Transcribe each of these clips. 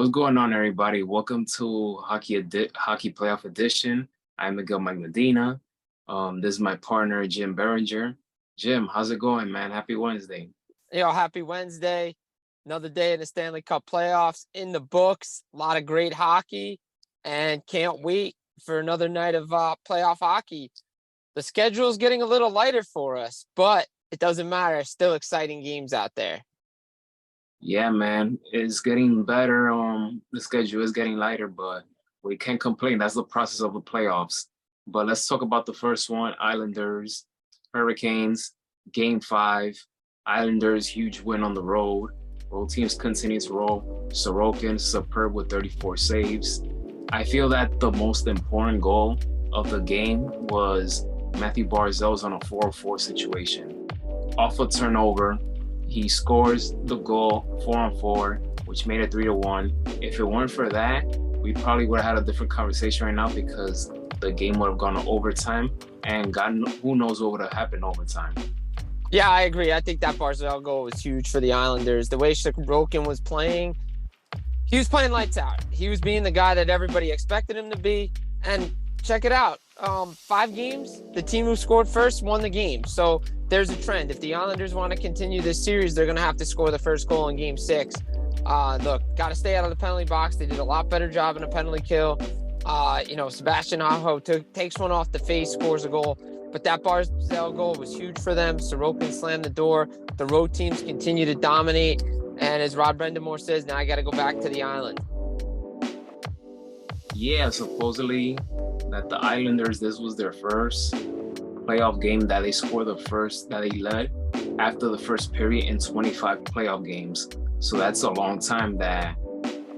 What's going on, everybody? Welcome to Hockey Playoff Edition. I'm Miguel Mike Medina. This is my partner, Jim Berenger. Jim, how's it going, man? Happy Wednesday. Happy Wednesday. Another day in the Stanley Cup playoffs in the books. A lot of great hockey, and can't wait for another night of playoff hockey. The schedule is getting a little lighter for us, but it doesn't matter. Still exciting games out there. Yeah, man, it's getting better. The schedule is getting lighter, but we can't complain. That's the process of the playoffs. But let's talk about the first one, Islanders, Hurricanes, Game 5. Islanders, huge win on the road. Road teams continue to roll. Sorokin, superb with 34 saves. I feel that the most important goal of the game was Matthew Barzal's on a 4-4 situation. Off a turnover, he scores the goal 4-on-4, which made it 3-1. If it weren't for that, we probably would have had a different conversation right now because the game would have gone to overtime, and who knows what would have happened overtime. Yeah, I agree. I think that Barzal goal was huge for the Islanders. The way Sorokin was playing, he was playing lights out. He was being the guy that everybody expected him to be. And check it out. 5 games, the team who scored first won the game. So there's a trend. If the Islanders want to continue this series, they're going to have to score the first goal in Game 6. Look, got to stay out of the penalty box. They did a lot better job in a penalty kill. Sebastian Aho takes one off the face, scores a goal. But that Barzal goal was huge for them. Sorokin slammed the door. The road teams continue to dominate. And as Rod Brendamore says, now I got to go back to the island. Yeah, supposedly that the Islanders, this was their first playoff game that they scored that they led after the first period in 25 playoff games. So that's a long time that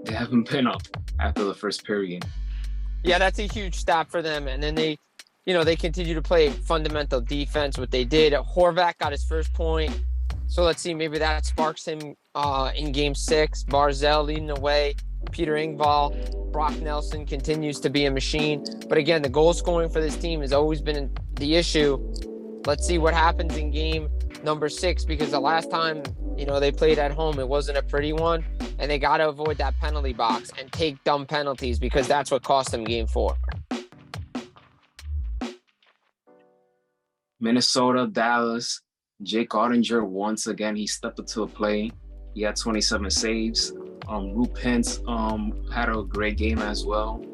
they haven't been up after the first period. Yeah, that's a huge stat for them. And then they continue to play fundamental defense, what they did. Horvat got his first point. So let's see, maybe that sparks him in Game 6. Barzal leading the way. Peter Engvall, Brock Nelson continues to be a machine. But again, the goal scoring for this team has always been the issue. Let's see what happens in game number 6, because the last time, they played at home, it wasn't a pretty one. And they got to avoid that penalty box and take dumb penalties, because that's what cost them Game 4. Minnesota, Dallas, Jake Ottinger, once again, he stepped up to the plate. He had 27 saves. Roop Hintz had a great game as well.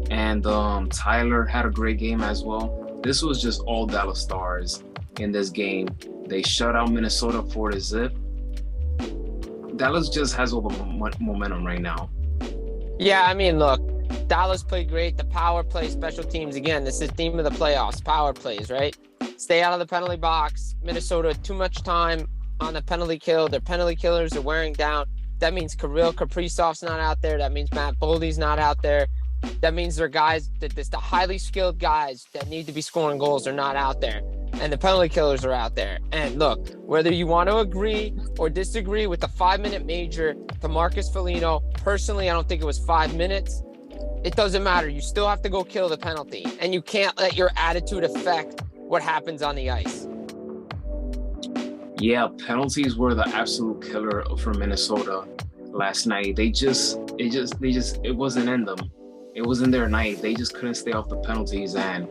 And Tyler had a great game as well. This was just all Dallas stars in this game. They shut out Minnesota 4-0. Dallas just has all the momentum right now. Yeah, I mean, look, Dallas played great. The power play, special teams, again, this is the theme of the playoffs, power plays, right? Stay out of the penalty box. Minnesota, too much time on the penalty kill. Their penalty killers are wearing down. That means Kirill Kaprizov's not out there. That means Matt Boldy's not out there. That means they're guys, the highly skilled guys that need to be scoring goals are not out there. And the penalty killers are out there. And look, whether you want to agree or disagree with the 5-minute major to Marcus Foligno, personally, I don't think it was 5 minutes. It doesn't matter. You still have to go kill the penalty. And you can't let your attitude affect what happens on the ice. Yeah, penalties were the absolute killer for Minnesota last night. It wasn't in them. It wasn't their night. They just couldn't stay off the penalties, and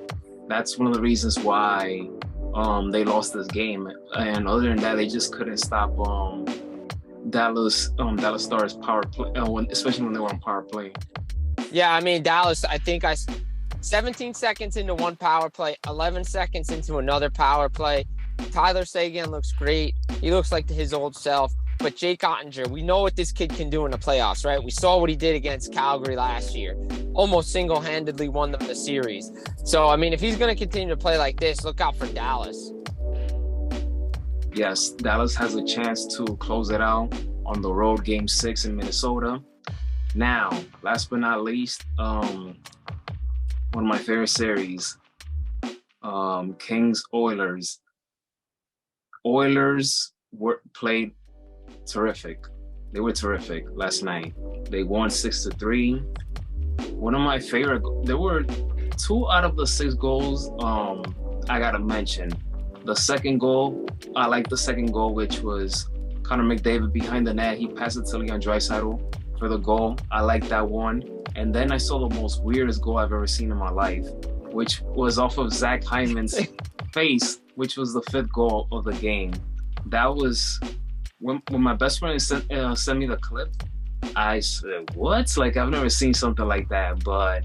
that's one of the reasons why they lost this game. And other than that, they just couldn't stop Dallas Stars power play, especially when they were on power play. Yeah, I mean, Dallas, I think 17 seconds into one power play, 11 seconds into another power play. Tyler Seguin looks great. He looks like his old self. But Jake Ottinger, we know what this kid can do in the playoffs, right? We saw what he did against Calgary last year. Almost single-handedly won them the series. So, I mean, if he's going to continue to play like this, look out for Dallas. Yes, Dallas has a chance to close it out on the road, Game 6 in Minnesota. Now, last but not least, one of my favorite series, Kings-Oilers. Oilers played terrific. They were terrific last night. They won 6-3. One of my favorite, there were 2 out of the 6 goals I gotta mention. The second goal, I like the second goal, which was Connor McDavid behind the net. He passed it to Leon Draisaitl for the goal. I like that one. And then I saw the most weirdest goal I've ever seen in my life, which was off of Zach Hyman's face, which was the fifth goal of the game. That was when my best friend sent me the clip. I said, "What? Like I've never seen something like that." But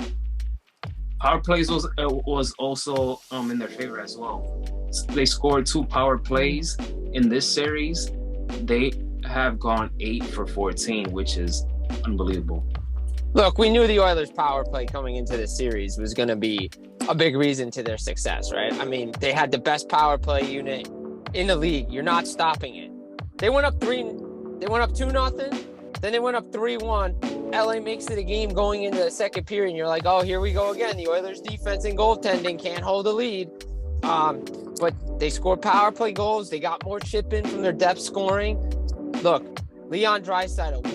power plays was also in their favor as well. They scored 2 power plays in this series. They have gone 8 for 14, which is unbelievable. Look, we knew the Oilers' power play coming into this series was going to be a big reason to their success, right? I mean, they had the best power play unit in the league. You're not stopping it. They went up 2-0. Then they went up 3-1. LA makes it a game going into the second period. And you're like, oh, here we go again. The Oilers' defense and goaltending can't hold the lead. But they scored power play goals. They got more chip in from their depth scoring. Look, Leon Draisaitl,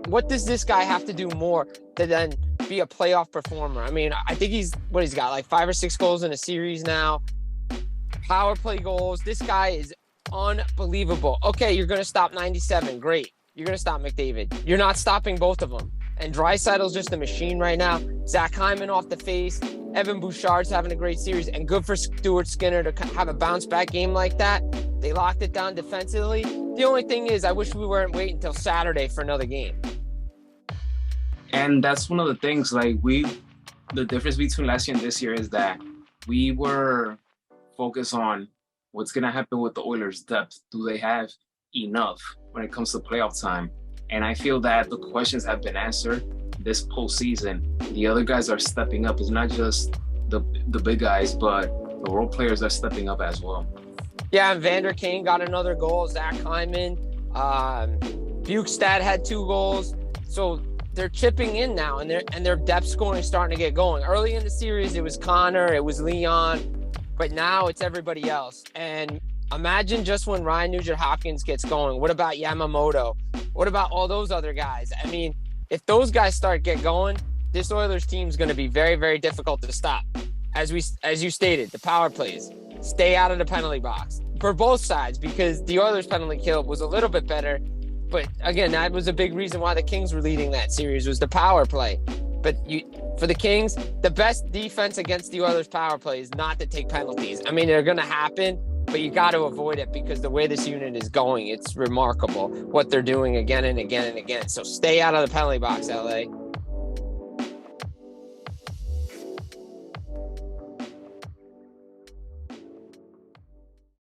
what does this guy have to do more to then be a playoff performer? I mean, I think he's got like 5 or 6 goals in a series now. Power play goals. This guy is unbelievable. Okay, you're going to stop 97. Great. You're going to stop McDavid. You're not stopping both of them. And Draisaitl's just a machine right now. Zach Hyman off the face. Evan Bouchard's having a great series. And good for Stuart Skinner to have a bounce-back game like that. They locked it down defensively. The only thing is, I wish we weren't waiting until Saturday for another game. And that's one of the things, like the difference between last year and this year is that we were focused on what's going to happen with the Oilers' depth. Do they have enough when it comes to playoff time? And I feel that the questions have been answered this postseason. The other guys are stepping up. It's not just the big guys, but the role players are stepping up as well. Yeah, and Vander Kane got another goal. Zach Hyman. Bukestad had 2 goals. So they're chipping in now, and their depth scoring is starting to get going. Early in the series, it was Connor, it was Leon, but now it's everybody else. And imagine just when Ryan Nugent-Hopkins gets going. What about Yamamoto? What about all those other guys? I mean, if those guys get going, this Oilers team is going to be very, very difficult to stop. As you stated, the power plays. Stay out of the penalty box for both sides, because the Oilers penalty kill was a little bit better. But again, that was a big reason why the Kings were leading that series, was the power play. But for the Kings, the best defense against the Oilers power play is not to take penalties. I mean, they're going to happen, but you got to avoid it, because the way this unit is going, it's remarkable what they're doing again and again and again. So stay out of the penalty box, LA.